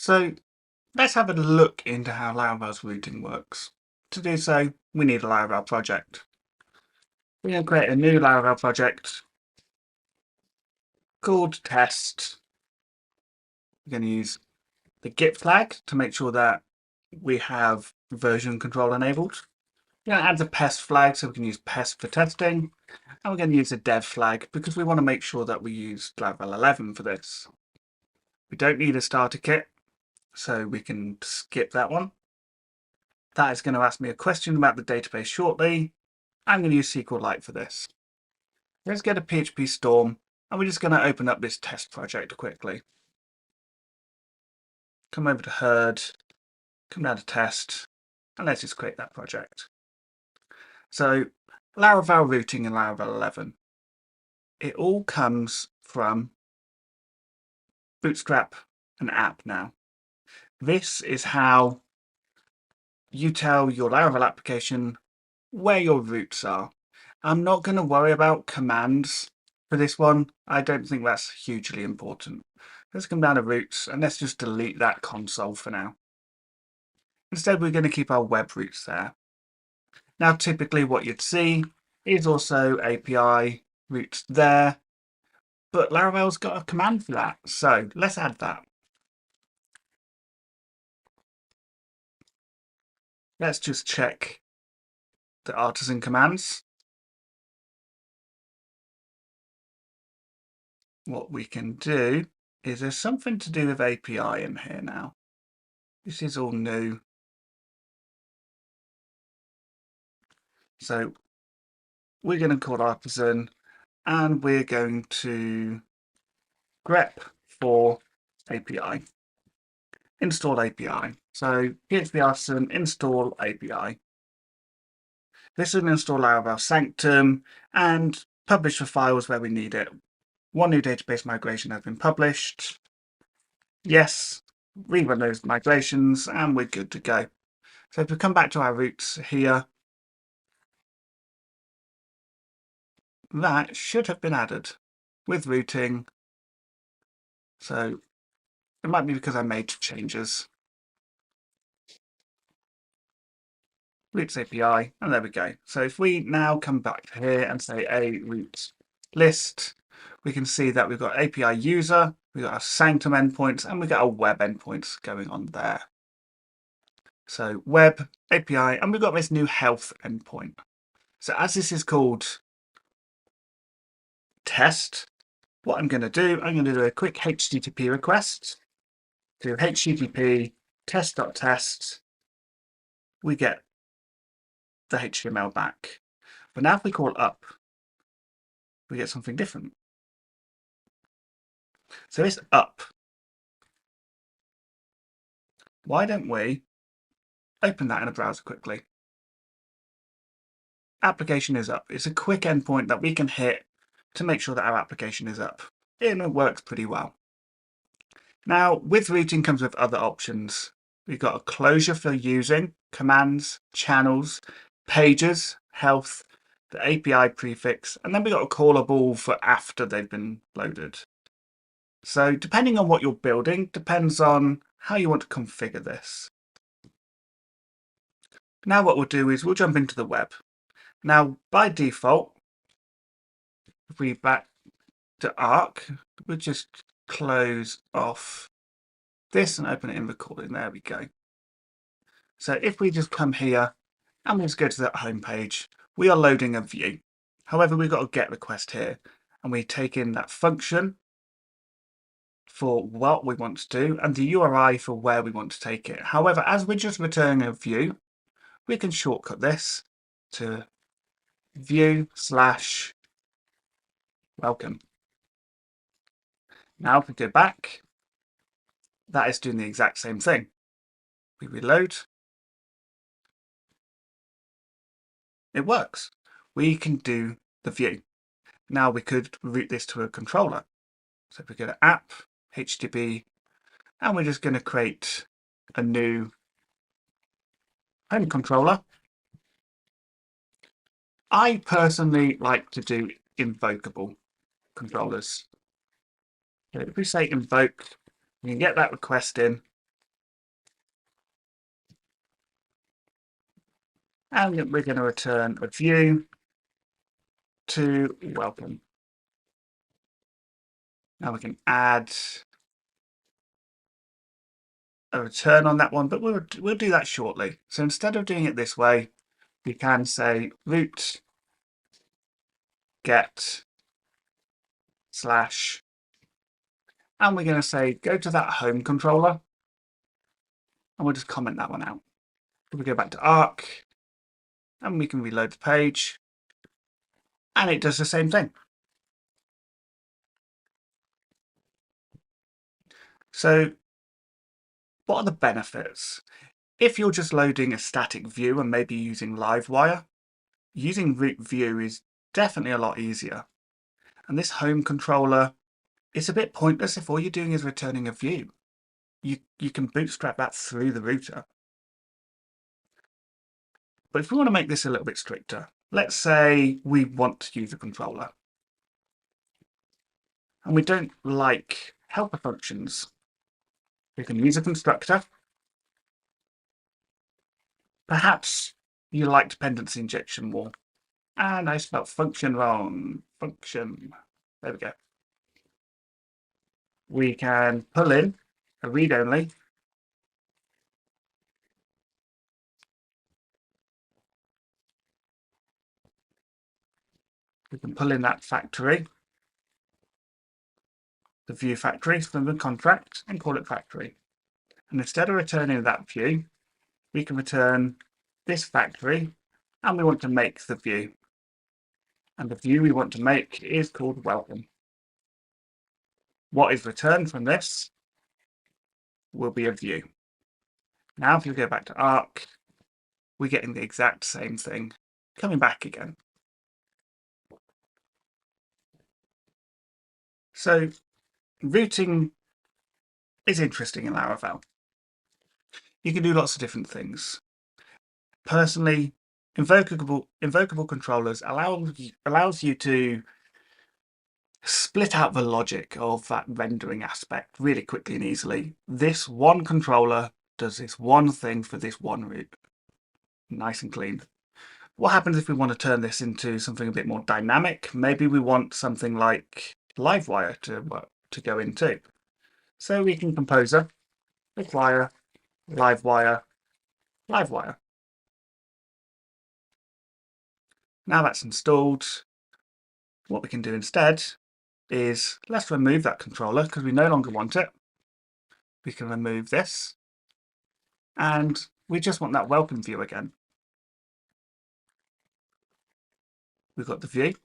So let's have a look into how Laravel's routing works. To do so, we need a Laravel project. We're going to create a new Laravel project called test. We're going to use the Git flag to make sure that we have version control enabled. We're going to add the pest flag so we can use pest for testing. And we're going to use the dev flag because we want to make sure that we use Laravel 11 for this. We don't need a starter kit, so we can skip that one. That is going to ask me a question about the database shortly. I'm going to use SQLite for this. Let's get a PHP Storm, and we're just going to open up this test project quickly. Come over to Herd, come down to Test, and let's just create that project. So Laravel routing in Laravel 11. It all comes from Bootstrap and app now. This is how you tell your Laravel application where your routes are. I'm not going to worry about commands for this one. I don't think that's hugely important. Let's come down to routes and let's just delete that console for now. Instead, we're going to keep our web routes there. Now, typically what you'd see is also API routes there, but Laravel's got a command for that. So let's add that. Let's just check the artisan commands. What we can do is there's something to do with API in here now. This is all new. So we're going to call artisan and we're going to grep for API. Install API. So PHP artisan install API. This will install Laravel Sanctum and publish the files where we need it. One new database migration has been published. Yes, rerun those migrations and we're good to go. So if we come back to our routes here, that should have been added with routing. So it might be because I made changes. Routes API, and there we go. So if we now come back here and say a routes list, we can see that we've got API user, we've got our Sanctum endpoints, and we've got our web endpoints going on there. So web, API, and we've got this new health endpoint. So as this is called test, what I'm going to do a quick HTTP request to HTTP test.test. We get the HTML back. But now if we call up, we get something different. So it's up. Why don't we open that in a browser quickly? Application is up. It's a quick endpoint that we can hit to make sure that our application is up. And it works pretty well. Now, with routing comes with other options. We've got a closure for using, commands, channels, pages, health, the API prefix, and then we've got a callable for after they've been loaded. So depending on what you're building, depends on how you want to configure this. Now what we'll do is we'll jump into the web. Now by default, if we back to Arc, we'll just close off this and open it in recording. There we go. So if we just come here and we just go to that home page, we are loading a view. However, we've got a GET request here and we take in that function for what we want to do and the URI for where we want to take it. However, as we're just returning a view, we can shortcut this to view/welcome. Now if we go back, that is doing the exact same thing. We reload. It works. We can do the view. Now we could route this to a controller. So if we go to app, HTTP, and we're just going to create a new home controller. I personally like to do invokable controllers. So if we say invoke, we can get that request in, And we're going to return a view to welcome. Now we can add a return on that one, but we'll do that shortly. So instead of doing it this way, we can say root get slash, and we're going to say go to that home controller, and we'll just comment that one out. We go back to Arc, and we can reload the page, and it does the same thing. So what are the benefits? If you're just loading a static view and maybe using Livewire, using root view is definitely a lot easier. And this home controller, it's a bit pointless if all you're doing is returning a view. You can bootstrap that through the router. But if we want to make this a little bit stricter, let's say we want to use a controller and we don't like helper functions. We can use a constructor. Perhaps you like dependency injection more. And I spelled function wrong. Function. There we go. We can pull in a read-only. We can pull in that factory, the view factory from the contract, and call it factory. And instead of returning that view, we can return this factory, and we want to make the view. And the view we want to make is called welcome. What is returned from this will be a view. Now, if you go back to Arc, we're getting the exact same thing coming back again. So routing is interesting in Laravel. You can do lots of different things. Personally, invokable controllers allows you to split out the logic of that rendering aspect really quickly and easily. This one controller does this one thing for this one route. Nice and clean. What happens if we want to turn this into something a bit more dynamic? Maybe we want something like Livewire to go into. So we can composer, require, Livewire, Livewire. Now that's installed, what we can do instead is let's remove that controller because we no longer want it. We can remove this and we just want that welcome view again. We've got the view.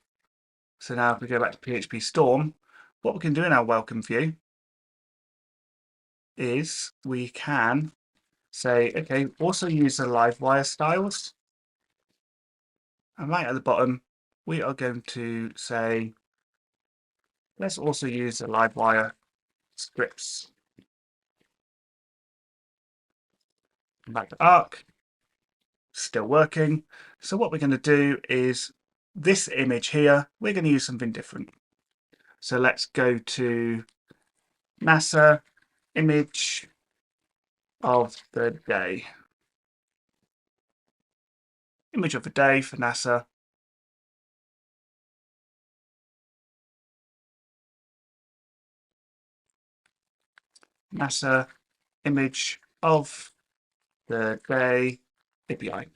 So now if we go back to PHP Storm, what we can do in our welcome view is we can say, okay, also use the Livewire styles. And right at the bottom, we are going to say, let's also use the Livewire scripts. Back to Arc, still working. So what we're going to do is this image here, we're going to use something different. So let's go to NASA image of the day. Image of the day for NASA. NASA image of the day API.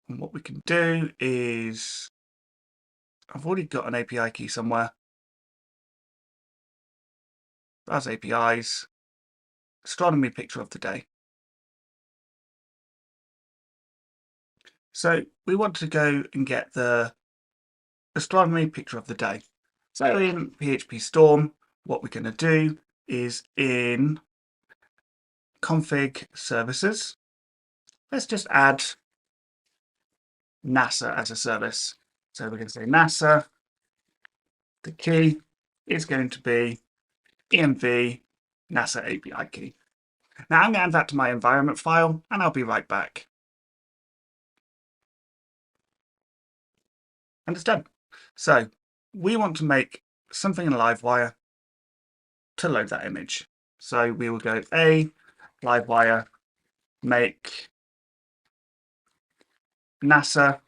And what we can do is, I've already got an API key somewhere. Browse APIs, astronomy picture of the day. So we want to go and get the astronomy picture of the day. So in PHP Storm, what we're going to do is in config services, let's just add NASA as a service. So we're going to say NASA, the key is going to be env NASA API key. Now I'm going to add that to my environment file and I'll be right back. And it's done. So we want to make something in Livewire to load that image. So we will go Livewire make NASA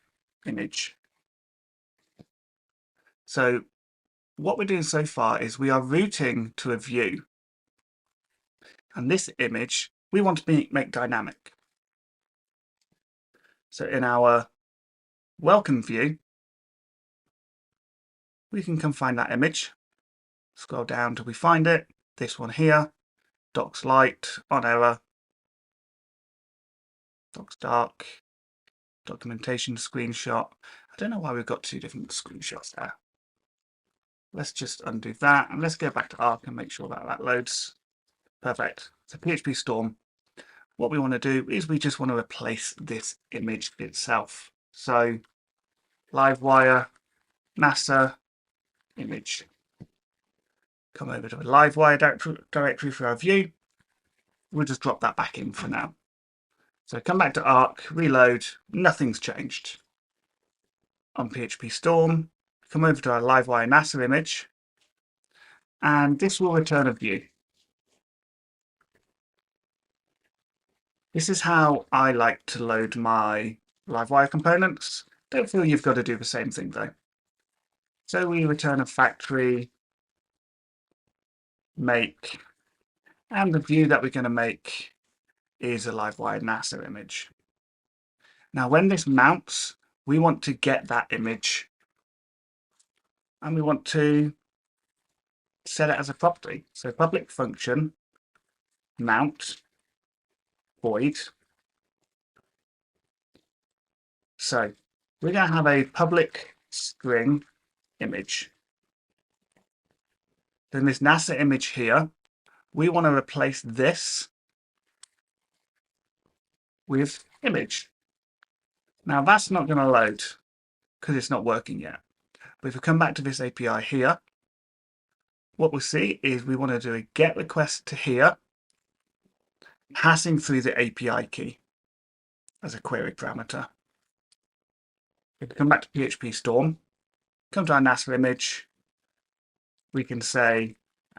image. So what we're doing so far is we are routing to a view. And this image, we want to make dynamic. So in our welcome view, we can come find that image. Scroll down till we find it. This one here, docs light, on error, docs dark, documentation screenshot. I don't know why we've got two different screenshots there. Let's just undo that and let's go back to Arc and make sure that that loads. Perfect. So PHP Storm. What we want to do is we just want to replace this image itself. So Livewire, NASA, image. Come over to the Livewire directory for our view. We'll just drop that back in for now. So come back to Arc, reload, nothing's changed. On PHP Storm, come over to our Livewire NASA image, and this will return a view. This is how I like to load my Livewire components. Don't feel you've got to do the same thing though. So we return a factory make, and the view that we're going to make is a Livewire NASA image. Now when this mounts, we want to get that image and we want to set it as a property. So public function mount void. So we're going to have a public string image. Then this NASA image here, we want to replace this with image. Now that's not going to load because it's not working yet. But if we come back to this API here, what we'll see is we want to do a GET request to here, passing through the API key as a query parameter. If we come back to PHP Storm, come to our NASA image, we can say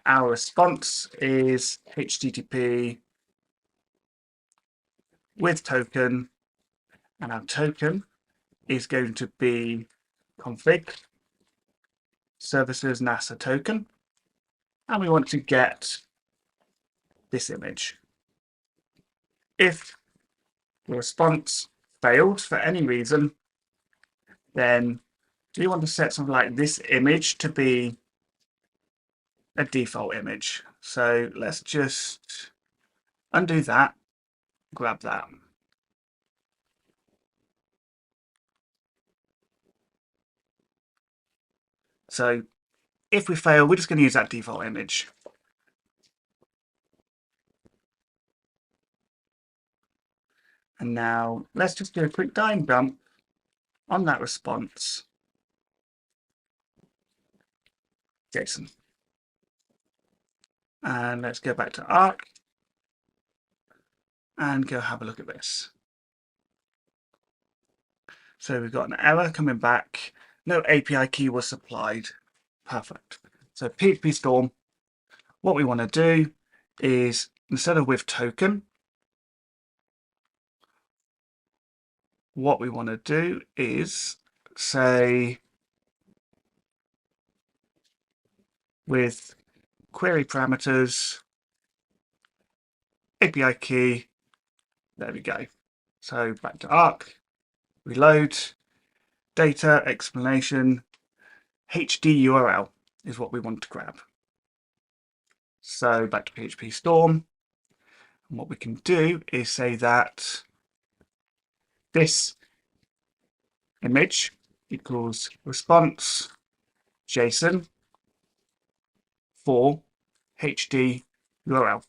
our response is HTTP with token, and our token is going to be config services NASA token, and we want to get this image. If the response failed for any reason, then do you want to set something like this image to be a default image? So let's just undo that, grab that. So if we fail, we're just going to use that default image. And now let's just do a quick time dump on that response. JSON. And let's go back to Arc and go have a look at this. So we've got an error coming back. No API key was supplied. Perfect. So PHP Storm, what we want to do is instead of with token, what we want to do is say with query parameters, API key, there we go. So back to Arc, reload, data, explanation, HD URL is what we want to grab. So back to PHP Storm, and what we can do is say that this image equals response JSON for HD URL.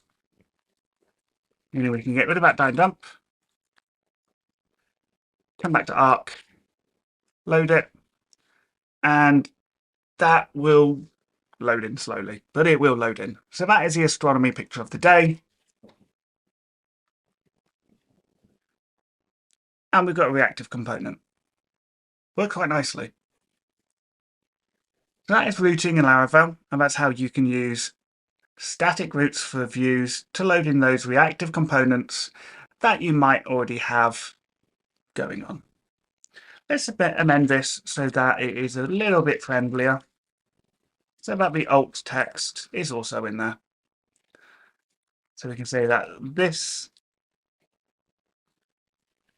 Meaning we can get rid of that time dump, come back to Arc, load it, and that will load in slowly, but it will load in. So that is the astronomy picture of the day. And we've got a reactive component. Worked quite nicely. So that is routing in Laravel, and that's how you can use static routes for views to load in those reactive components that you might already have going on. Let's amend this so that it is a little bit friendlier, so that the alt text is also in there. So we can say that this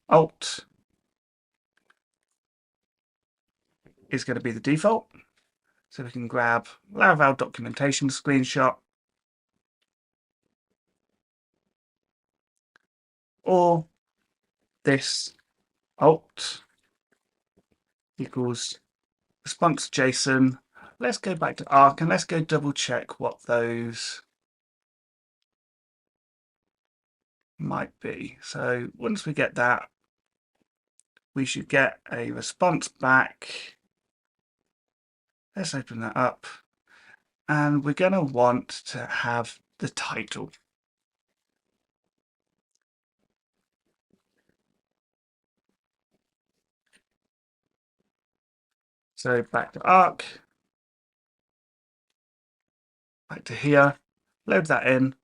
alt is going to be the default. So we can grab Laravel documentation screenshot, or this alt equals response JSON. Let's go back to Arc and let's go double check what those might be. So once we get that, we should get a response back. Let's open that up. And we're going to want to have the title. So back to Arc, back to here, load that in.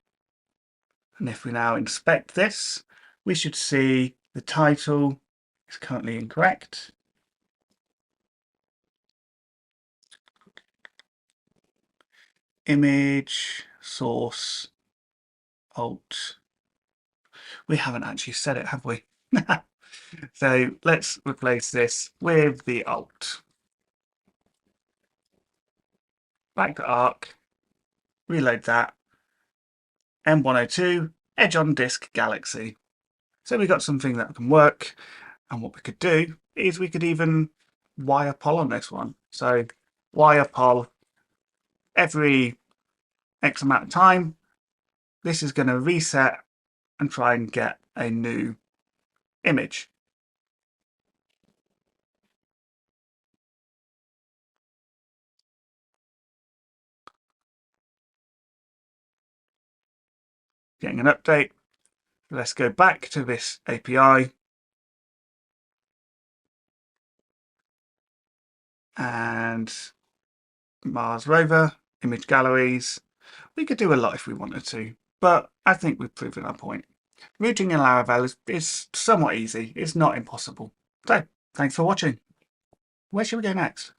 And if we now inspect this, we should see the title is currently incorrect. Image, source, alt. We haven't actually said it, have we? So let's replace this with the alt. Back to Arc, reload that. M102, Edge on Disk Galaxy. So we got something that can work. And what we could do is we could even wire poll on this one. So wire poll every X amount of time. This is going to reset and try and get a new image. Getting an update. Let's go back to this API. And Mars rover, image galleries. We could do a lot if we wanted to, but I think we've proven our point. Routing in Laravel is somewhat easy. It's not impossible. So, thanks for watching. Where should we go next?